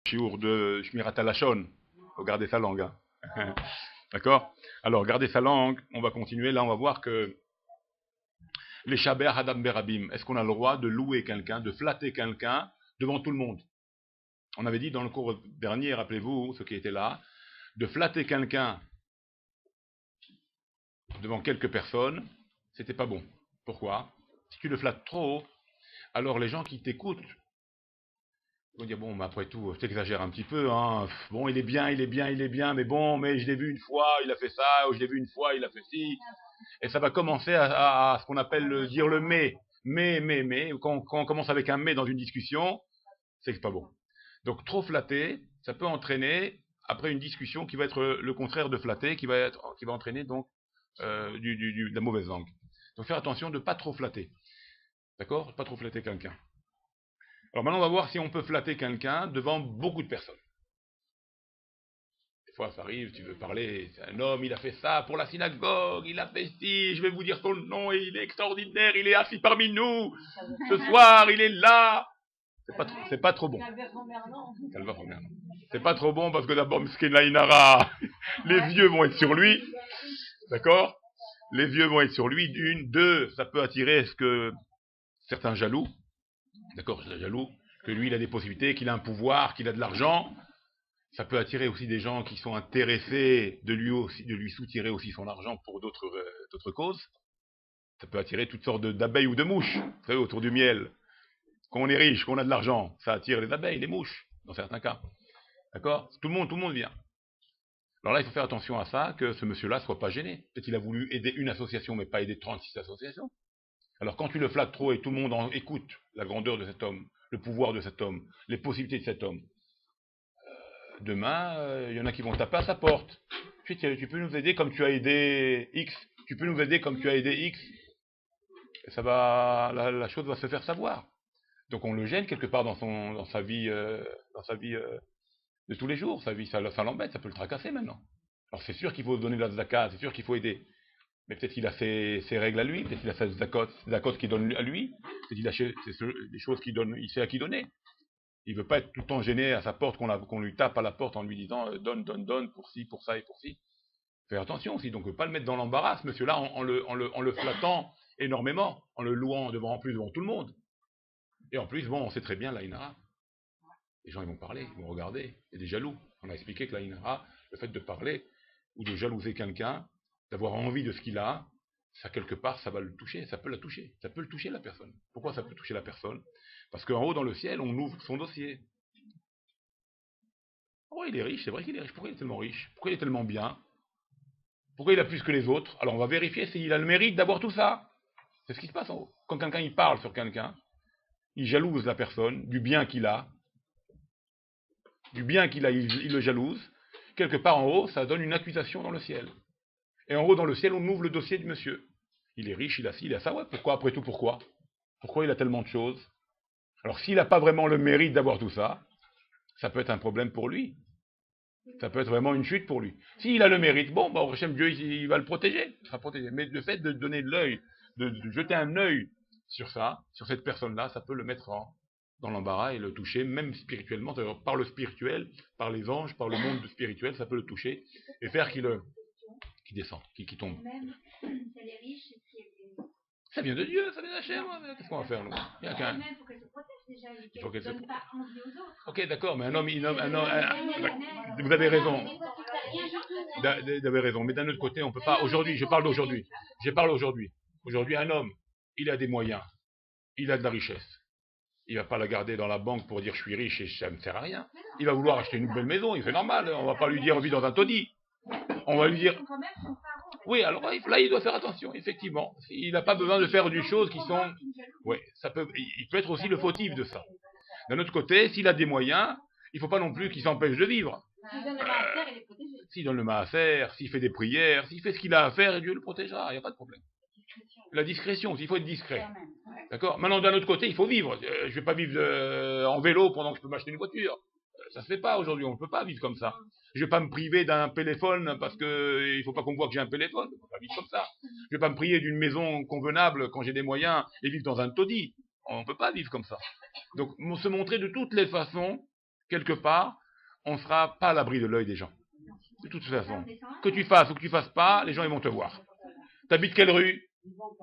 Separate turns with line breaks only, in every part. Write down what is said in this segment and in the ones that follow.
Chiour de Shmirat Lachon. Il faut garder sa langue. Hein. D'accord. Alors, garder sa langue, on va continuer. Là, on va voir que les Shaber Hadam Berabim, est-ce qu'on a le droit de louer quelqu'un, de flatter quelqu'un devant tout le monde? On avait dit dans le cours dernier, rappelez-vous, ceux qui étaient là, de flatter quelqu'un devant quelques personnes, c'était pas bon. Pourquoi? Si tu le flattes trop, alors les gens qui t'écoutent vont dire, bon, mais après tout, je t'exagère un petit peu, hein. Bon, il est bien, mais bon, mais je l'ai vu une fois, il a fait ça, ou je l'ai vu une fois, il a fait ci. Et ça va commencer à ce qu'on appelle dire le mais. Quand on commence avec un mais dans une discussion, c'est pas bon. Donc, trop flatter, ça peut entraîner, après une discussion qui va être le contraire de flatter, qui va entraîner donc de la mauvaise langue. Donc, faire attention de ne pas trop flatter. D'accord? Pas trop flatter quelqu'un. Alors maintenant, on va voir si on peut flatter quelqu'un devant beaucoup de personnes. Des fois, ça arrive, tu veux parler, c'est un homme, il a fait ça pour la synagogue, il a fait ci, je vais vous dire son nom, et il est extraordinaire, il est assis parmi nous, ce soir, il est là. C'est pas trop bon. C'est pas trop bon parce que d'abord, Miskin Lainara, les vieux vont être sur lui, d'accord? Les vieux vont être sur lui, d'une, deux, ça peut attirer certains jaloux, d'accord, jaloux, que lui il a des possibilités, qu'il a un pouvoir, qu'il a de l'argent. Ça peut attirer aussi des gens qui sont intéressés de lui soutirer aussi son argent pour d'autres causes. Ça peut attirer toutes sortes d'abeilles ou de mouches, vous savez, autour du miel. Quand on est riche, quand on a de l'argent, ça attire les abeilles, les mouches, dans certains cas. D'accord? Tout le monde vient. Alors là, il faut faire attention à ça, que ce monsieur-là ne soit pas gêné. Peut-être qu'il a voulu aider une association, mais pas aider 36 associations. Alors quand tu le flattes trop et tout le monde écoute la grandeur de cet homme, le pouvoir de cet homme, les possibilités de cet homme, demain, il y en a qui vont taper à sa porte. Tu peux nous aider comme tu as aidé X. Tu peux nous aider comme tu as aidé X. Et ça va, la chose va se faire savoir. Donc on le gêne quelque part dans sa vie, de tous les jours. Sa vie, ça l'embête, ça peut le tracasser maintenant. Alors c'est sûr qu'il faut donner de la zakat, c'est sûr qu'il faut aider. Mais peut-être qu'il a ses règles à lui, peut-être qu'il a ses zakot qu'il donne à lui, peut-être qu'il a des choses qu'il donne, il sait à qui donner. Il veut pas être tout le temps gêné à sa porte, qu'on lui tape à la porte en lui disant donne, pour ci, pour ça et pour ci. Faire attention aussi, donc ne pas le mettre dans l'embarras, ce monsieur-là, en le flattant énormément, en le louant en plus devant tout le monde. Et en plus, bon, on sait très bien l'Aïnara. Les gens ils vont parler, ils vont regarder, il y a des jaloux. On a expliqué que l'Aïnara, le fait de parler, ou de jalouser quelqu'un, d'avoir envie de ce qu'il a, ça quelque part, ça va le toucher, ça peut la toucher, ça peut le toucher la personne. Pourquoi ça peut toucher la personne? Parce qu'en haut dans le ciel, on ouvre son dossier. Oh, il est riche, c'est vrai qu'il est riche. Pourquoi il est tellement riche? Pourquoi il est tellement bien? Pourquoi il a plus que les autres? Alors on va vérifier s'il a le mérite d'avoir tout ça. C'est ce qui se passe en haut. Quand quelqu'un il parle sur quelqu'un, il jalouse la personne, du bien qu'il a, il le jalouse. Quelque part en haut, ça donne une accusation dans le ciel. Et en haut dans le ciel, on ouvre le dossier du monsieur. Il est riche, il a ci, il a ça. Ouais, pourquoi? Après tout, pourquoi? Pourquoi il a tellement de choses? Alors s'il n'a pas vraiment le mérite d'avoir tout ça, ça peut être un problème pour lui. Ça peut être vraiment une chute pour lui. S'il a le mérite, bon, bah, au Dieu, il va le protéger. Il sera protégé. Mais le fait de donner de l'œil, de jeter un œil sur ça, sur cette personne-là, ça peut le mettre dans l'embarras et le toucher, même spirituellement, par le spirituel, par les anges, par le monde spirituel, ça peut le toucher et faire qu'il descend, qu'il tombe. Ça vient de Dieu, ça vient d'Hachem. Qu'est-ce qu'on va faire, nous? Il y a qu'un. Il faut qu'elle se protège. Ok, d'accord, mais un homme, vous avez raison. Vous avez raison, mais d'un autre côté, on peut pas. Aujourd'hui, je parle d'aujourd'hui. Aujourd'hui, un homme, il a des moyens, il a de la richesse. Il va pas la garder dans la banque pour dire je suis riche et ça me sert à rien. Il va vouloir acheter une belle maison, il fait normal. On va pas lui dire on vit dans un taudis. On va lui dire. Oui, alors là, il doit faire attention, effectivement. Il n'a pas besoin de faire des choses qui sont. Oui, il peut être aussi le fautif de ça. D'un autre côté, s'il a des moyens, il ne faut pas non plus qu'il s'empêche de vivre. S'il donne le maaser, s'il fait des prières, s'il fait ce qu'il a à faire, Dieu le protégera, il n'y a pas de problème. La discrétion, il faut être discret. D'accord? Maintenant, d'un autre côté, il faut vivre. Je ne vais pas vivre en vélo pendant que je peux m'acheter une voiture. Ça se fait pas aujourd'hui, on ne peut pas vivre comme ça. Je ne vais pas me priver d'un téléphone parce qu'il ne faut pas qu'on voit que j'ai un téléphone. On ne peut pas vivre comme ça. Je ne vais pas me priver d'une maison convenable quand j'ai des moyens et vivre dans un taudis. On ne peut pas vivre comme ça. Donc, se montrer de toutes les façons quelque part, on ne sera pas à l'abri de l'œil des gens. De toute façon, que tu fasses ou que tu fasses pas, les gens ils vont te voir. T'habites quelle rue?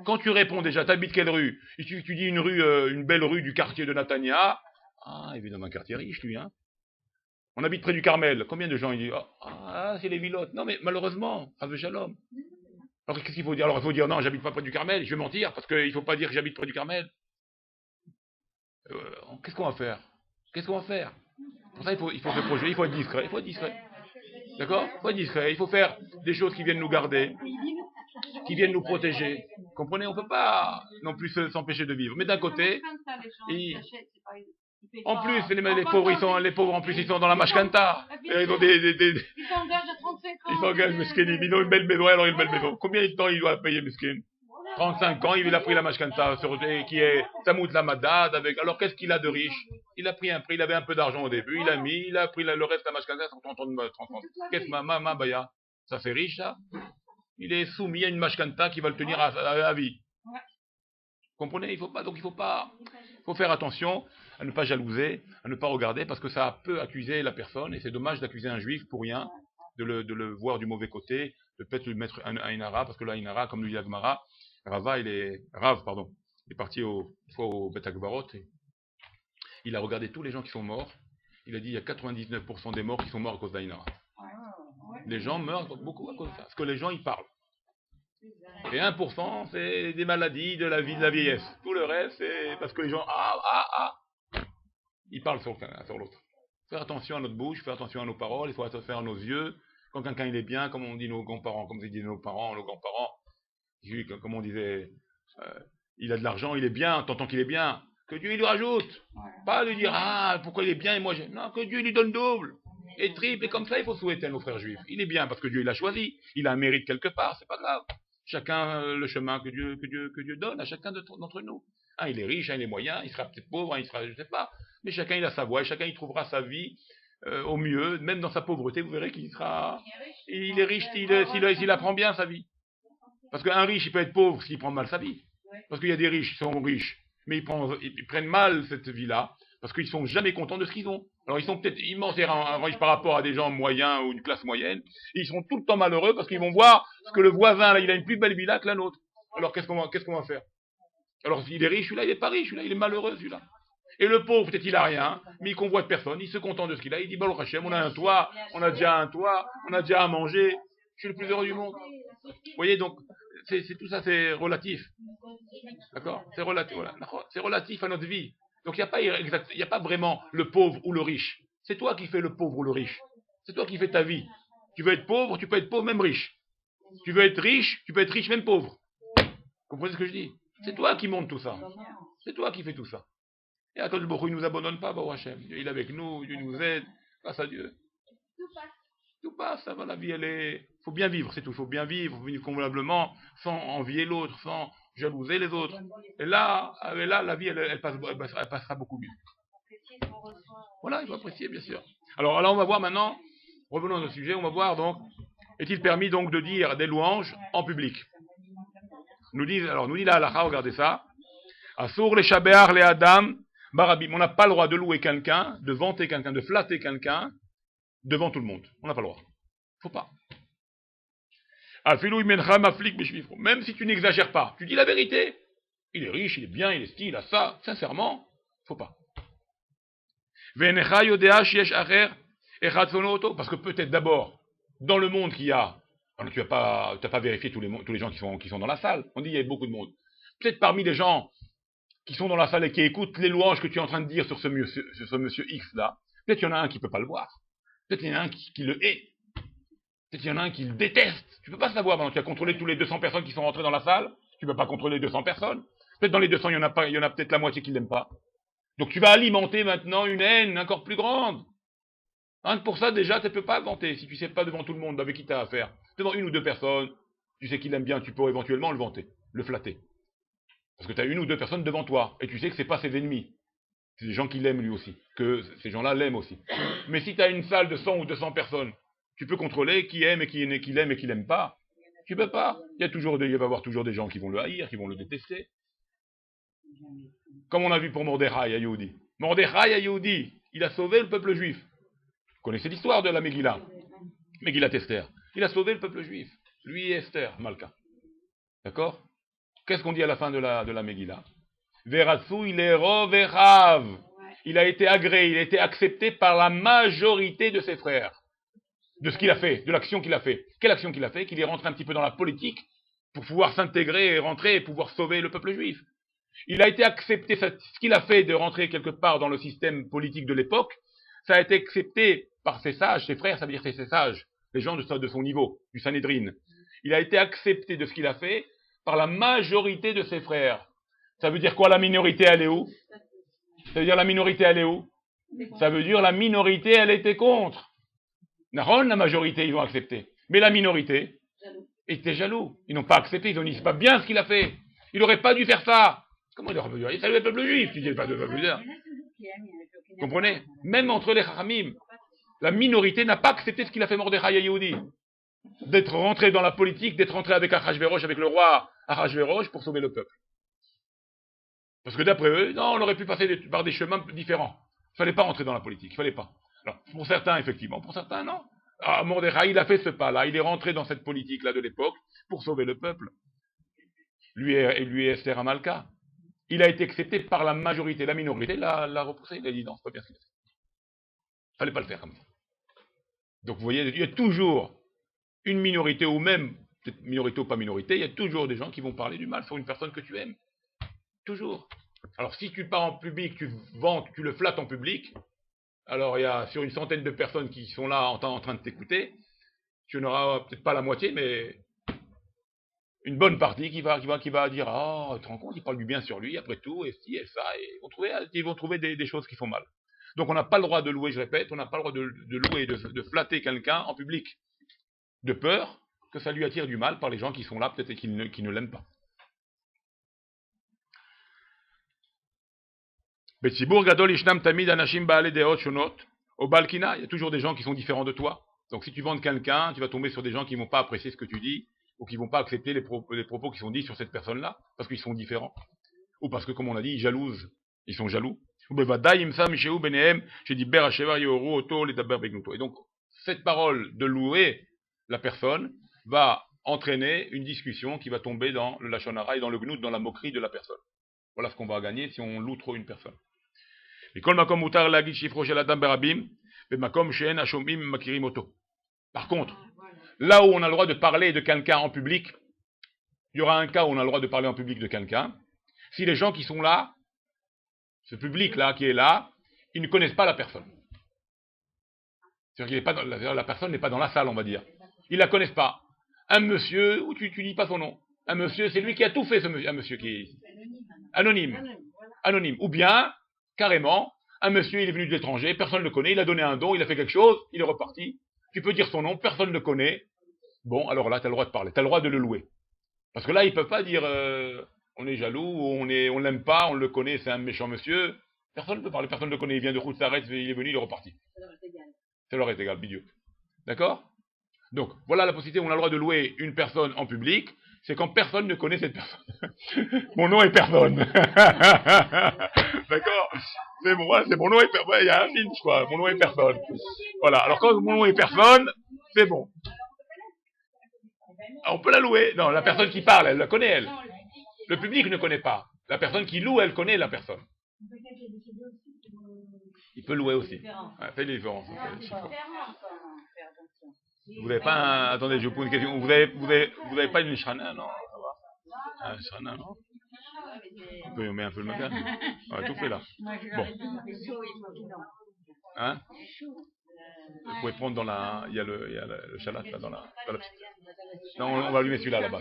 Quand tu réponds déjà, t'habites quelle rue? Tu dis une rue, une belle rue du quartier de Natania. Ah, évidemment, un quartier riche, lui, hein. On habite près du Carmel. Combien de gens ils disent, ah, c'est les Vilottes. Non, mais malheureusement, Chas v'Shalom. Alors, qu'est-ce qu'il faut dire? Alors, il faut dire, non, j'habite pas près du Carmel. Je vais mentir, parce qu'il faut pas dire que j'habite près du Carmel. Qu'est-ce qu'on va faire? Qu'est-ce qu'on va faire? Pour ça, il faut se projeter, il faut être discret. Il faut être discret. D'accord? Il faut être discret. Il faut faire des choses qui viennent nous garder, qui viennent nous protéger. Comprenez? On ne peut pas non plus s'empêcher de vivre. Mais d'un côté, en plus, les pauvres, en plus, ils sont dans la mashkanta. Ils ont
ils s'engagent à 35 ans.
Ils s'engagent, meskin. Ils ont une belle maison, alors une belle maison. Combien de temps il doit payer, meskin? 35 ans, il a pris la mashkanta, qui est Samout Lamadad, avec. Alors, qu'est-ce qu'il a de riche? Il a pris un prix, il avait un peu d'argent au début, il a pris le reste de la mashkanta, 30 ans. Qu'est-ce que ma baya? Ça fait riche, ça? Il est soumis à une mashkanta qui va le tenir à vie. Vous comprenez? Il faut faire attention à ne pas jalouser, à ne pas regarder, parce que ça peut accuser la personne, et c'est dommage d'accuser un juif pour rien, de le voir du mauvais côté, de peut-être lui mettre un inara, parce que là, inara, comme nous dit Agmara, Rav, il est parti une fois au Bet Akbarot, et il a regardé tous les gens qui sont morts, il a dit il y a 99% des morts qui sont morts à cause d'Ainara. Les gens meurent beaucoup à cause de ça, parce que les gens, ils parlent. Et 1%, c'est des maladies, de la vie, de la vieillesse. Tout le reste, c'est parce que les gens, ils parlent sur l'autre. Faire attention à notre bouche, faire attention à nos paroles, il faut faire à nos yeux. Quand quelqu'un il est bien, comme on dit nos grands-parents, comme disent nos parents, nos grands-parents, comme on disait, il a de l'argent, il est bien, t'entends qu'il est bien. Que Dieu il lui rajoute. Pas lui dire, pourquoi il est bien et moi j'ai. Non, que Dieu lui donne double. Et triple, et comme ça il faut souhaiter à nos frères juifs. Il est bien parce que Dieu il l'a choisi. Il a un mérite quelque part, c'est pas grave. Chacun le chemin que Dieu donne à chacun d'entre nous. Un il est riche, un il est moyen, il sera peut-être pauvre, un il sera, je sais pas. Mais chacun il a sa voie, et chacun il trouvera sa vie au mieux, même dans sa pauvreté, vous verrez qu'il sera. Il est riche s'il apprend bien sa vie. Parce qu'un riche il peut être pauvre s'il prend mal sa vie. Parce qu'il y a des riches qui sont riches, mais ils prennent mal cette vie-là, parce qu'ils sont jamais contents de ce qu'ils ont. Alors ils sont peut-être immenses et riches par rapport à des gens moyens ou une classe moyenne, et ils sont tout le temps malheureux parce qu'ils vont voir que le voisin là, il a une plus belle villa que la nôtre. Alors qu'est-ce qu'on va faire? Alors s'il est riche, celui-là il est pas riche, celui-là il est malheureux celui-là. Et le pauvre peut-être il a rien, mais il convoite personne, il se contente de ce qu'il a, il dit Baruch Hashem, on a un toit, on a déjà à manger, je suis le plus heureux du monde. Vous voyez donc, c'est tout ça c'est relatif. D'accord? C'est relatif, voilà. C'est relatif à notre vie. Donc il n'y a pas vraiment le pauvre ou le riche. C'est toi qui fais le pauvre ou le riche. C'est toi qui fais ta vie. Tu veux être pauvre, tu peux être pauvre même riche. Tu veux être riche, tu peux être riche même pauvre. Vous comprenez ce que je dis? C'est toi qui montes tout ça. C'est toi qui fais tout ça. Et Akadosh Baruch Hu, il ne nous abandonne pas, Baruch Hashem. Dieu il est avec nous, Dieu nous aide. Grâce à Dieu. Tout passe, ça va, la vie elle est. Il faut bien vivre, c'est tout. Il faut bien vivre convenablement, sans envier l'autre, sans jalouser les autres. Et là la vie elle passera beaucoup mieux. Voilà, il faut apprécier bien sûr. Alors là on va voir maintenant, revenons à notre sujet, on va voir donc, est-il permis donc de dire des louanges en public? Nous dit la halakha, regardez ça. Asur les shabear les adam barabim. On n'a pas le droit de louer quelqu'un, de vanter quelqu'un, de flatter quelqu'un devant tout le monde. On n'a pas le droit. Faut pas. Même si tu n'exagères pas, tu dis la vérité. Il est riche, il est bien, il est style, il a ça. Sincèrement, faut pas. Parce que peut-être d'abord, dans le monde qu'il y a, alors tu n'as pas vérifié tous les gens qui sont dans la salle. On dit il y a beaucoup de monde. Peut-être parmi les gens qui sont dans la salle et qui écoutent les louanges que tu es en train de dire sur ce monsieur X là, peut-être il y en a un qui ne peut pas le voir. Peut-être il y en a un qui le hait. Peut-être il y en a un qui le déteste. Tu ne peux pas savoir. Maintenant, tu as contrôlé tous les 200 personnes qui sont rentrées dans la salle. Tu ne peux pas contrôler 200 personnes. Peut-être dans les 200, il y en a peut-être la moitié qui ne l'aiment pas. Donc tu vas alimenter maintenant une haine encore plus grande. Rien que pour ça, déjà, tu ne peux pas vanter. Si tu ne sais pas devant tout le monde avec qui tu as affaire, devant une ou deux personnes, tu sais qu'il aime bien, tu peux éventuellement le vanter, le flatter. Parce que tu as une ou deux personnes devant toi. Et tu sais que ce n'est pas ses ennemis. C'est des gens qui l'aiment lui aussi. Que ces gens-là l'aiment aussi. Mais si tu as une salle de 100 ou 200 personnes, tu peux contrôler qui aime et qui l'aime et qui l'aime pas. Tu peux pas. Il va y avoir toujours des gens qui vont le haïr, qui vont le détester. Comme on a vu pour Mordechai à Yehudi. Mordechai à Yehudi, il a sauvé le peuple juif. Vous connaissez l'histoire de la Megillah, Megillat Esther. Il a sauvé le peuple juif, lui et Esther, Malka. D'accord? Qu'est-ce qu'on dit à la fin de la Megillah? Veratsu il est rovechav. Il a été agréé, il a été accepté par la majorité de ses frères. De ce qu'il a fait, de l'action qu'il a fait. Quelle action qu'il a fait? Qu'il est rentré un petit peu dans la politique pour pouvoir s'intégrer et rentrer et pouvoir sauver le peuple juif. Il a été accepté, ce qu'il a fait de rentrer quelque part dans le système politique de l'époque, ça a été accepté par ses sages, ses frères, ça veut dire ses sages, les gens de son niveau, du Sanhédrin. Il a été accepté de ce qu'il a fait par la majorité de ses frères. Ça veut dire quoi, la minorité, elle est où? Ça veut dire la minorité, elle est où? Ça veut dire la minorité, elle était contre. Naron, la majorité, ils ont accepté. Mais la minorité était jaloux. Ils n'ont pas accepté, ils ont dit, c'est pas bien ce qu'il a fait. Il n'aurait pas dû faire ça. Comment il aurait pas dû faire? Il salue le peuple juif, tu dis pas de peuple juif. Vous comprenez? Même entre les Chachamim, la minorité n'a pas accepté ce qu'il a fait Mordechai Yehudi. D'être rentré dans la politique, d'être rentré avec Achashverosh, avec le roi Achashverosh pour sauver le peuple. Parce que d'après eux, non, on aurait pu passer par des chemins différents. Il ne fallait pas rentrer dans la politique, il ne fallait pas. Alors, pour certains, effectivement, pour certains, non. Ah, Mordechai, il a fait ce pas-là, il est rentré dans cette politique-là de l'époque pour sauver le peuple. Lui et Esther Amalka. Il a été accepté par la majorité, la minorité l'a repoussé, il a dit non, c'est pas bien ce qu'il a fait. Il ne fallait pas le faire comme ça. Donc vous voyez, il y a toujours une minorité, ou même, peut-être minorité ou pas minorité, il y a toujours des gens qui vont parler du mal sur une personne que tu aimes. Toujours. Alors si tu pars en public, tu vantes, tu le flattes en public, alors il y a sur une centaine de personnes qui sont là en train de t'écouter, tu n'auras peut-être pas la moitié, mais une bonne partie qui va dire ah, tu te rends compte, il parle du bien sur lui, après tout, et ci et ça, et ils vont trouver des choses qui font mal. Donc on n'a pas le droit de louer, je répète, on n'a pas le droit de louer, de flatter quelqu'un en public, de peur que ça lui attire du mal par les gens qui sont là, peut-être et qui ne l'aiment pas. Betsibour gadol ishnam tamid anashim ba'ale deot shonot au balkina, il y a toujours des gens qui sont différents de toi. Donc si tu vantes quelqu'un, tu vas tomber sur des gens qui ne vont pas apprécier ce que tu dis, ou qui ne vont pas accepter les propos qui sont dits sur cette personne-là, parce qu'ils sont différents. Ou parce que, comme on l'a dit, ils jalousent, ils sont jaloux. Et donc, cette parole de louer la personne va entraîner une discussion qui va tomber dans le lachon hara et dans le gnout, dans la moquerie de la personne. Voilà ce qu'on va gagner si on loue trop une personne. Par contre, là où on a le droit de parler de quelqu'un en public, il y aura un cas où on a le droit de parler en public de quelqu'un, si les gens qui sont là, ce public-là qui est là, ils ne connaissent pas la personne. C'est-à-dire que la personne n'est pas dans la salle, on va dire. Ils ne la connaissent pas. Un monsieur, où tu ne dis pas son nom. Un monsieur, c'est lui qui a tout fait, un monsieur qui est anonyme. Ou bien, carrément, un monsieur, il est venu de l'étranger, personne ne le connaît, il a donné un don, il a fait quelque chose, il est reparti. Tu peux dire son nom, personne ne le connaît. Bon, alors là, tu as le droit de parler, tu as le droit de le louer. Parce que là, ils ne peuvent pas dire on est jaloux, on l'aime pas, on le connaît, c'est un méchant monsieur. Personne ne peut parler, personne ne le connaît, il vient de Khoutsaret, il est venu, il est reparti. Ça leur est égal, bidiouk. D'accord? Donc, voilà la possibilité où on a le droit de louer une personne en public, c'est quand personne ne connaît cette personne. Mon nom est personne. D'accord? C'est mon nom est personne. Il y a un film, je crois. Mon nom est personne. Voilà. Alors, quand mon nom est personne, c'est bon. On peut la louer. Non, la personne qui parle, elle la connaît, elle. Le public ne connaît pas. La personne qui loue, elle connaît la personne. Il peut louer aussi. Ouais, faites les différences. Vous n'avez pas un... Attendez, je vous pose une question. Vous avez pas une shrana, non? Un shrana, non? On peut mettre un peu le macan. On a tout fait là. Bon. Hein? Vous pouvez prendre dans la... Il y a le chalat là, dans la petite... Non, on va allumer celui-là là-bas.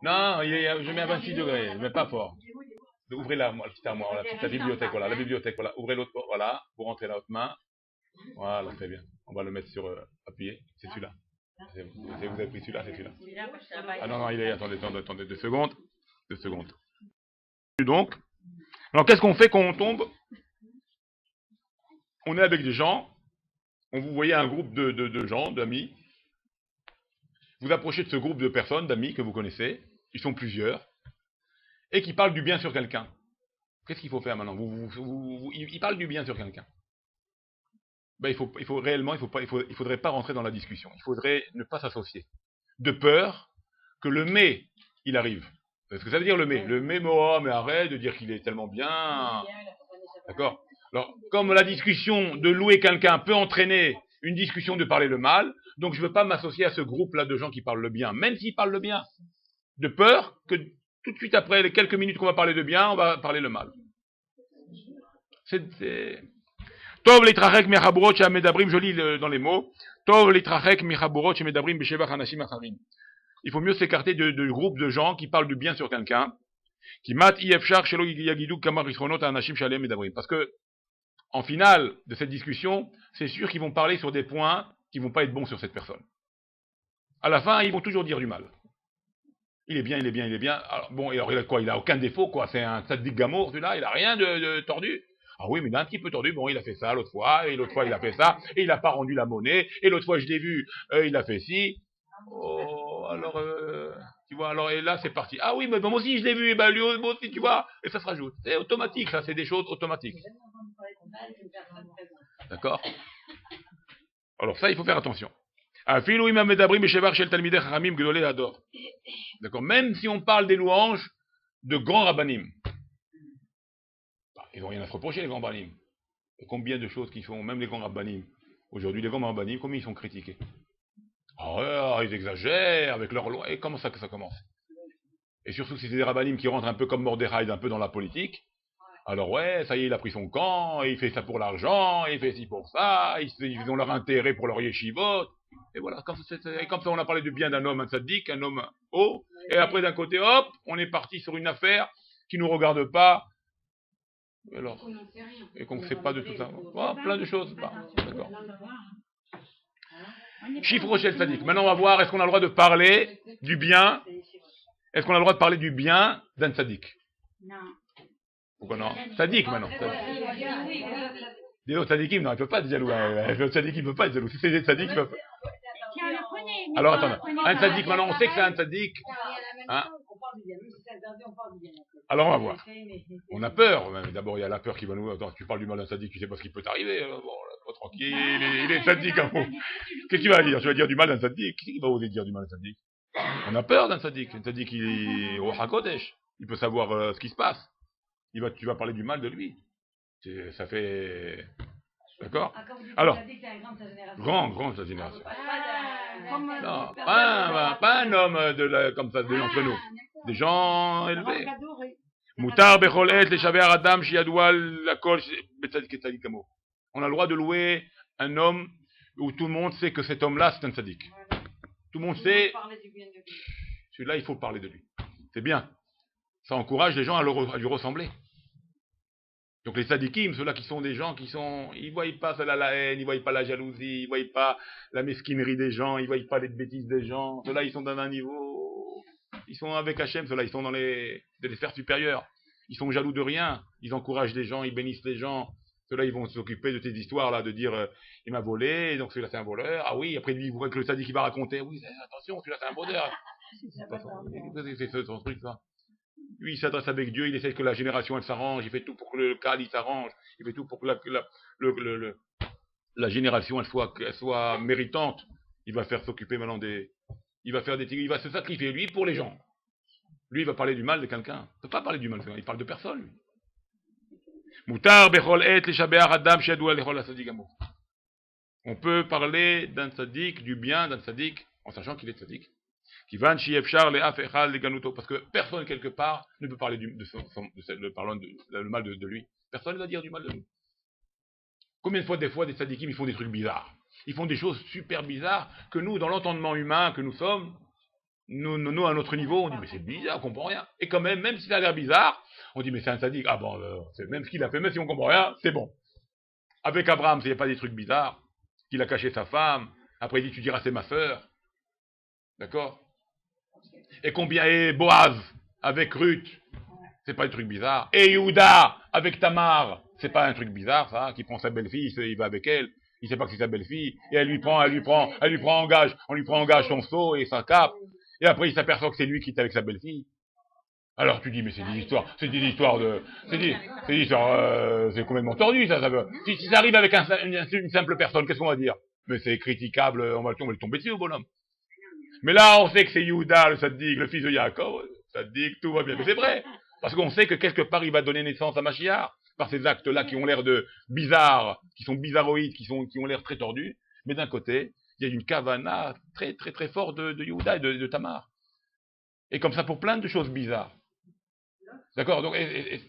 Non, je mets à 26 degrés, mais pas fort. Ouvrez la petite armoire, la petite bibliothèque, voilà, la bibliothèque, voilà. Ouvrez l'autre, voilà, vous rentrez la haute main. Voilà, très bien. On va le mettre sur appuyé. C'est celui-là. Vous avez pris celui-là, c'est celui-là. Ah non, il est. Attendez, 2 secondes. 2 secondes. Donc, alors qu'est-ce qu'on fait quand on tombe? On est avec des gens. Vous voyez un groupe de gens, d'amis. Vous approchez de ce groupe de personnes, d'amis que vous connaissez. Ils sont plusieurs. Et qui parlent du bien sur quelqu'un. Qu'est-ce qu'il faut faire maintenant? Il parle du bien sur quelqu'un. Ben, il faudrait pas rentrer dans la discussion. Il faudrait ne pas s'associer. De peur que le mais, il arrive. Parce que ça veut dire le mais. Le mais, oh, mais arrête de dire qu'il est tellement bien. D'accord? Alors, comme la discussion de louer quelqu'un peut entraîner une discussion de parler le mal, donc je ne veux pas m'associer à ce groupe-là de gens qui parlent le bien, même s'ils parlent le bien. De peur que tout de suite après les quelques minutes qu'on va parler de bien, on va parler le mal. Tov litrachek michaburot she'amedabrim, je lis dans les mots. Tov litrachek michaburot she'amedabrim b'shevach anashim acharim. Il faut mieux s'écarter de groupes de gens qui parlent du bien sur quelqu'un. Qui mat ifshar shelo yagidu kamar risronot anashim she'alem medabrim. Parce que en finale de cette discussion, c'est sûr qu'ils vont parler sur des points qui vont pas être bons sur cette personne. À la fin, ils vont toujours dire du mal. Il est bien, il est bien, il est bien. Alors, bon, alors il a quoi? Il a aucun défaut, quoi. C'est un tzaddik gamour, celui-là. Il a rien de tordu. Ah oui, mais il a un petit peu tordu. Bon, il a fait ça l'autre fois, et l'autre fois il a fait ça, et il n'a pas rendu la monnaie, et l'autre fois je l'ai vu, il a fait ci. Oh, alors, tu vois, alors, et là c'est parti. Ah oui, mais moi aussi je l'ai vu, et ben lui moi aussi, tu vois, et ça se rajoute. C'est automatique, ça, c'est des choses automatiques. D'accord? Alors ça, il faut faire attention. D'accord? Même si on parle des louanges de grands rabbanim. Ils n'ont rien à se reprocher, les grands rabbanim. Et combien de choses qu'ils font, même les grands rabbanim. Aujourd'hui, les grands rabbanim, combien ils sont critiqués? Ah ouais, ils exagèrent avec leurs lois. Et comment ça que ça commence? Et surtout, si c'est des rabbanim qui rentrent un peu comme Mordechai, un peu dans la politique. Alors ouais, ça y est, il a pris son camp, et il fait ça pour l'argent, et il fait ci pour ça, ils ont leur intérêt pour leur yeshivot. Et voilà, comme ça on a parlé du bien d'un homme, un tzaddik, un homme haut, et après d'un côté, hop, on est parti sur une affaire qui ne nous regarde pas. Alors, et qu'on ne sait pas de tout ça. Oh, plein de choses. D'accord. Chiffre chez le tzaddik. Maintenant, on va voir, est-ce qu'on a le droit de parler du bien? Est-ce qu'on a le droit de parler du bien d'un tzaddik?
Non.
Pourquoi non? Tzaddik maintenant. Dis donc, tzaddikim, non, il ne peut pas être jaloux. Le tzaddikim ne peut pas être jaloux. Si c'est des tzaddiks, il peut pas. Alors attends, un tzaddik, maintenant on sait que c'est un tzaddik. Hein? Alors on va voir. On a peur. D'abord il y a la peur qui va nous... Attends, tu parles du mal d'un tzaddik, tu sais pas ce qui peut t'arriver. Bon, là, pas tranquille, il est tzaddik. Hein. Qu'est-ce que tu vas dire? Tu vas dire du mal d'un tzaddik? Qui va oser dire du mal d'un tzaddik? On a peur d'un tzaddik. Un tzaddik, il est au Hakodesh. Il peut savoir ce qui se passe. Tu vas parler du mal de lui. Ça fait... D'accord? Alors, grand sa génération. Non, pas un homme comme ça, d'entre nous. Des gens élevés. Moutar bechol et les shaver adam shiadoual la kol betzadik et tzadikamo. On a le droit de louer un homme où tout le monde sait que cet homme-là, c'est un tzadik. Tout le monde sait. Celui-là, il faut parler de lui. C'est bien. Ça encourage les gens à lui ressembler. Donc les tzadikim, ceux-là qui sont des gens qui sont, ils ne voient pas la haine, ils ne voient pas la jalousie, ils ne voient pas la mesquinerie des gens, ils ne voient pas les bêtises des gens. Ceux-là, ils sont dans un niveau, ils sont avec Hachem, ceux-là, ils sont dans les sphères supérieures. Ils sont jaloux de rien, ils encouragent les gens, ils bénissent les gens. Ceux-là, ils vont s'occuper de tes histoires-là, de dire, il m'a volé, donc celui-là c'est un voleur. Ah oui, après lui, vous voyez que le tzadik il va raconter, oui, attention, celui-là c'est un voleur. C'est son truc, ça. Lui, il s'adresse avec Dieu, il essaie que la génération, elle s'arrange, il fait tout pour que le Khal, il s'arrange, il fait tout pour que la génération, elle soit méritante. Il va faire s'occuper maintenant il va se sacrifier, lui, pour les gens. Lui, il va parler du mal de quelqu'un. Il ne peut pas parler du mal, il parle de personne, lui. Moutar bechol et leshabeach adam sheyadou lechol hasadik amour. On peut parler d'un tzaddik, du bien d'un tzaddik, en sachant qu'il est tzaddik. Parce que personne quelque part ne peut parler le mal de lui. Personne ne va dire du mal de lui. Combien de fois des tzadikim ils font des trucs bizarres? Ils font des choses super bizarres que nous, dans l'entendement humain que nous sommes, nous à notre niveau, on dit mais c'est bizarre, on comprend rien. Et quand même si ça a l'air bizarre, on dit mais c'est un tzadik. Ah bon, c'est même ce qu'il a fait, même si on comprend rien, c'est bon. Avec Abraham, s'il n'y a pas des trucs bizarres, qu'il a caché sa femme, après il dit tu diras c'est ma sœur. D'accord? Et Boaz avec Ruth, c'est pas un truc bizarre. Et Yehuda avec Tamar, c'est pas un truc bizarre, ça, qui prend sa belle-fille, il va avec elle, il sait pas que c'est sa belle-fille, et elle lui prend en gage son seau et sa cape, et après il s'aperçoit que c'est lui qui est avec sa belle-fille. Alors tu dis, mais c'est des histoires c'est complètement tordu, ça veut. Si ça arrive avec une simple personne, qu'est-ce qu'on va dire? Mais c'est critiquable, on va le tomber dessus au bonhomme. Mais là, on sait que c'est Yehuda, le Saddik, le fils de Yaakov, Saddik, tout va bien. Mais c'est vrai, parce qu'on sait que quelque part, il va donner naissance à Mashiach, par ces actes-là qui ont l'air de bizarres, qui sont bizarroïdes, qui ont l'air très tordus. Mais d'un côté, il y a une kavana très, très, très forte de Yehuda et de Tamar. Et comme ça pour plein de choses bizarres. D'accord? Donc, et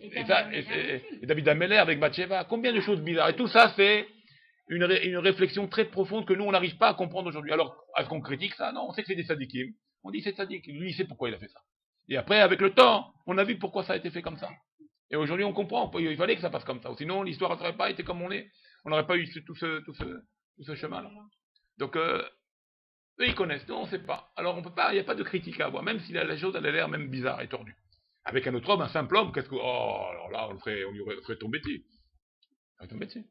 David Ameller avec Bathsheba, combien de choses bizarres. Et tout ça, c'est une réflexion très profonde que nous, on n'arrive pas à comprendre aujourd'hui. Alors, est-ce qu'on critique ça? Non, on sait que c'est des sadikim. On dit c'est sadique. Lui, il sait pourquoi il a fait ça. Et après, avec le temps, on a vu pourquoi ça a été fait comme ça. Et aujourd'hui, on comprend. Il fallait que ça passe comme ça. Sinon, l'histoire n'aurait pas été comme on est. On n'aurait pas eu tout ce chemin-là. Donc, eux, ils connaissent. Nous, on ne sait pas. Alors, on peut pas. Il n'y a pas de critique à avoir. Même si la chose, elle a l'air même bizarre et tordue. Avec un autre homme, un simple homme, qu'est-ce que... Oh, alors là, on lui ferait tomber dessus. On ferait tomber dessus.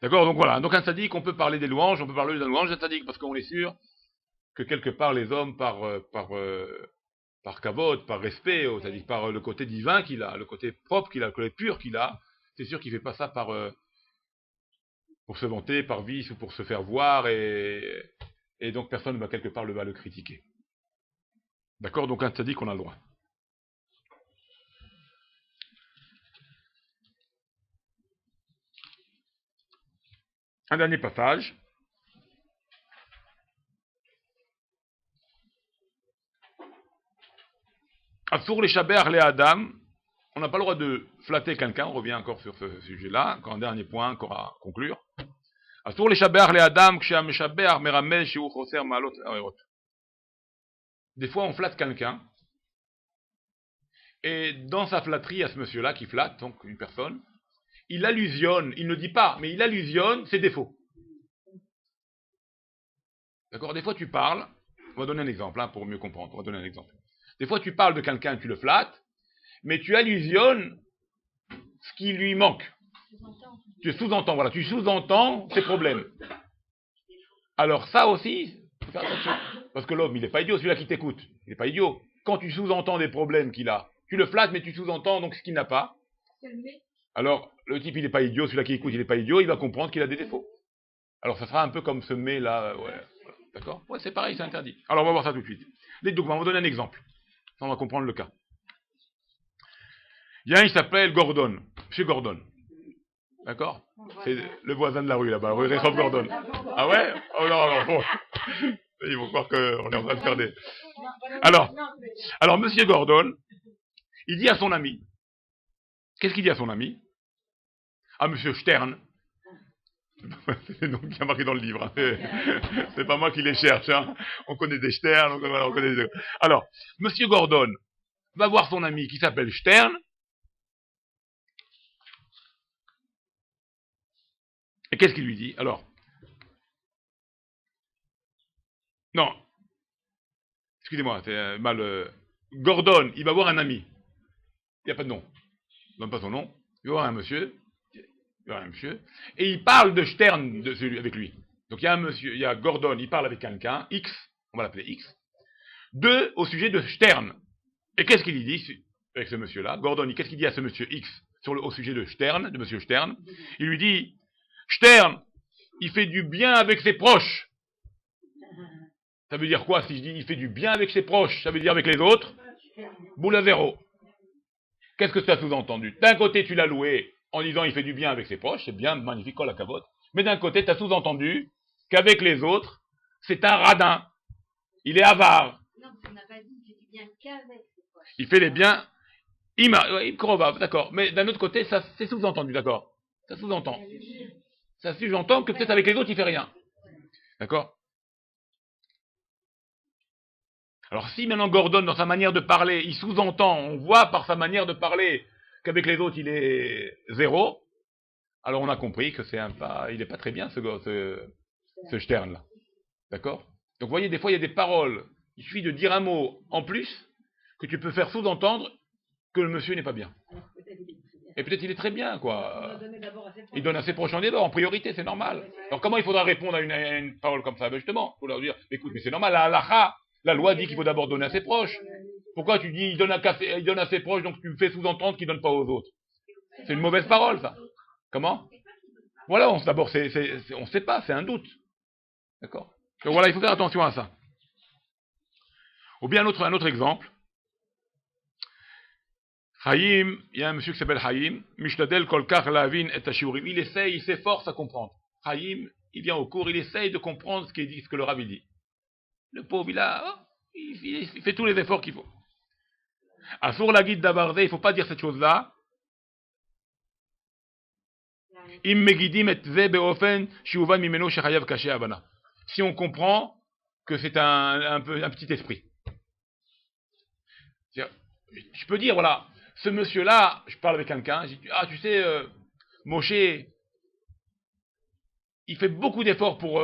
D'accord, donc voilà. Donc un sadique, on peut parler des louanges, on peut parler d'un louange d'un sadique, parce qu'on est sûr que quelque part les hommes, par kavod, par respect, c'est-à-dire par le côté divin qu'il a, le côté propre qu'il a, le côté pur qu'il a, c'est sûr qu'il ne fait pas ça pour se vanter, par vice ou pour se faire voir, et donc personne ne va quelque part le critiquer. D'accord, donc un sadique, on a le droit. Un dernier passage. Assour les shaber les adam. On n'a pas le droit de flatter quelqu'un. On revient encore sur ce sujet-là. Encore un dernier point, encore à conclure. Assour les shaber les adam. Kshem shaber meramel shiu choser malot aerot. Des fois, on flatte quelqu'un. Et dans sa flatterie à ce monsieur-là qui flatte, donc une personne, il allusionne, il ne dit pas, mais il allusionne ses défauts. D'accord? Des fois tu parles, on va donner un exemple pour mieux comprendre, on va donner un exemple. Des fois tu parles de quelqu'un, tu le flattes, mais tu allusionnes ce qui lui manque. Tu sous-entends ses problèmes. Alors ça aussi, faut faire attention. Parce que l'homme, il n'est pas idiot, celui-là qui t'écoute, il n'est pas idiot. Quand tu sous-entends des problèmes qu'il a, tu le flattes, mais tu sous-entends donc ce qu'il n'a pas. Alors, le type, il n'est pas idiot, celui-là qui écoute, il n'est pas idiot, il va comprendre qu'il a des défauts. Alors, ça sera un peu comme ce mais là, ouais. D'accord? Ouais, c'est pareil, c'est interdit. Alors, on va voir ça tout de suite. Donc, on va donner un exemple. Ça, on va comprendre le cas. Il y a un, il s'appelle Gordon. Monsieur Gordon. D'accord? C'est le voisin de la rue, là-bas, rue Ressort Gordon. Ah ouais? Oh non, bon. Ils vont croire qu'on est en train de faire des... Alors, monsieur Gordon, il dit à son ami. Qu'est-ce qu'il dit à son ami? À monsieur Stern. C'est le nom qui a marqué dans le livre. Hein. C'est pas moi qui les cherche. Hein. On connaît des Stern. On connaît des... Alors, monsieur Gordon va voir son ami qui s'appelle Stern. Et qu'est-ce qu'il lui dit? Alors, non. Excusez-moi, c'est mal. Gordon, il va voir un ami. Il n'y a pas de nom. Il ne donne pas son nom. Il va voir un monsieur. Et il parle de Stern avec lui. Donc il y a un monsieur, il y a Gordon, il parle avec quelqu'un, X, on va l'appeler X, au sujet de Stern. Et qu'est-ce qu'il dit avec ce monsieur-là? Gordon, qu'est-ce qu'il dit à ce monsieur X au sujet de Stern, de monsieur Stern? Il lui dit, Stern, il fait du bien avec ses proches. Ça veut dire quoi si je dis il fait du bien avec ses proches? Ça veut dire avec les autres? Boule à zéro. Qu'est-ce que ça sous-entendu? D'un côté, tu l'as loué en disant il fait du bien avec ses proches, c'est bien, magnifique, la cavote. Mais d'un côté, tu as sous-entendu qu'avec les autres, c'est un radin. Il est avare.
Non, parce qu'on n'a pas dit qu'il fait du bien qu'avec ses proches.
Il fait les biens, d'accord. Mais d'un autre côté, ça c'est sous-entendu, d'accord. Ça sous-entend. Ça sous-entend que peut-être avec les autres, il fait rien. D'accord? Alors si maintenant Gordon, dans sa manière de parler, il sous-entend, on voit par sa manière de parler qu'avec les autres, il est zéro, alors on a compris que il n'est pas très bien ce Stern-là. D'accord? Donc vous voyez, des fois, il y a des paroles, il suffit de dire un mot en plus, que tu peux faire sous-entendre que le monsieur n'est pas bien. Et peut-être il est très bien, quoi. Il donne à ses proches en débord, en priorité, c'est normal. Alors comment il faudra répondre à une parole comme ça? Ben justement, il faut leur dire, écoute, mais c'est normal, la halakha, la loi dit qu'il faut d'abord donner à ses proches. Pourquoi tu dis il donne à ses proches, donc tu fais sous-entendre qu'il donne pas aux autres? C'est une mauvaise parole, ça. Comment? Voilà, d'abord, on ne sait pas, c'est un doute. D'accord? Donc voilà, il faut faire attention à ça. Ou bien un autre exemple. Chaim, il y a un monsieur qui s'appelle Chaim, Mishtadel Kolkar Lavin et Tashurim. Il s'efforce à comprendre. Chaim, il vient au cours, il essaye de comprendre ce que le Rabbi dit. Le pauvre, il fait tous les efforts qu'il faut. Asur la guide d'Abarze, il ne faut pas dire cette chose-là. Si on comprend que c'est un petit esprit. Je peux dire, voilà, ce monsieur-là, je parle avec quelqu'un, je dis, tu sais, Moshe, il fait beaucoup d'efforts pour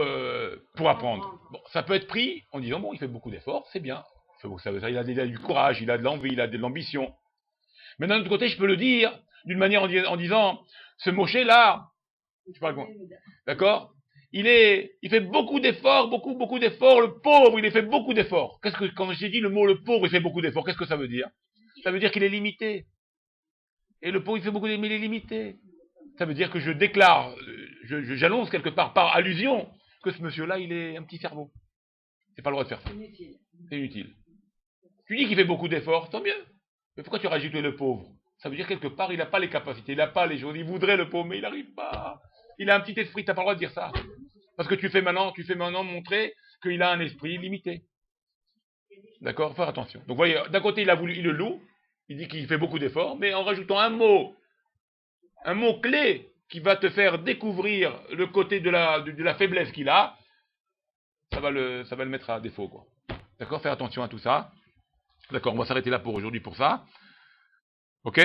apprendre. Bon, ça peut être pris en disant, bon, il fait beaucoup d'efforts, c'est bien. Il a du courage, il a de l'envie, il a de l'ambition. Mais d'un autre côté, je peux le dire d'une manière en disant, ce Moshe-là, je parle comment? D'accord? Il fait beaucoup d'efforts, beaucoup d'efforts. Le pauvre, il fait beaucoup d'efforts. Quand j'ai dit le mot le pauvre, il fait beaucoup d'efforts, qu'est-ce que ça veut dire? Ça veut dire qu'il est limité. Et le pauvre, il fait beaucoup d'efforts, mais il est limité. Ça veut dire que je déclare, j'annonce quelque part, par allusion, que ce monsieur-là, il est un petit cerveau. C'est pas le droit de faire ça. C'est inutile. Tu dis qu'il fait beaucoup d'efforts, tant mieux. Mais pourquoi tu rajoutes le pauvre? Ça veut dire quelque part, il n'a pas les capacités, il n'a pas les choses. Il voudrait le pauvre, mais il n'arrive pas. Il a un petit esprit, tu n'as pas le droit de dire ça. Parce que tu fais maintenant montrer qu'il a un esprit limité. D'accord? Faire attention. Donc, vous voyez, d'un côté, il le loue, il dit qu'il fait beaucoup d'efforts, mais en rajoutant un mot clé qui va te faire découvrir le côté de la faiblesse qu'il a, ça va le mettre à défaut, quoi. D'accord? Faire attention à tout ça. D'accord, on va s'arrêter là pour aujourd'hui pour ça. Ok?